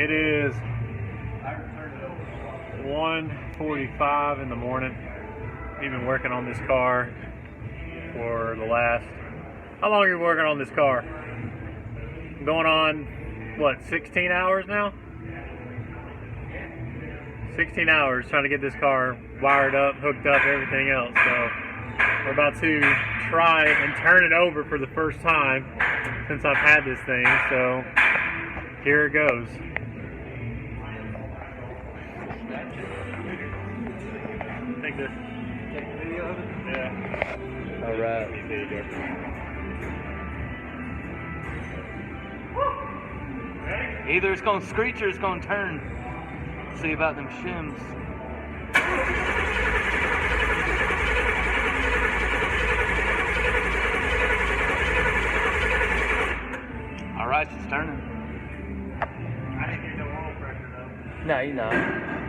It is 1:45 in the morning. We've been working on this car for the last... How long are you working on this car? Going on, what, 16 hours now? 16 hours trying to get this car wired up, hooked up, everything else. So we're about to try and turn it over for the first time since I've had this thing. So here it goes. Take this. Take a video of it? Yeah. All right. Either it's gonna screech or it's gonna turn. See about them shims. All right, it's turning. I didn't get no oil pressure though. No, you're not.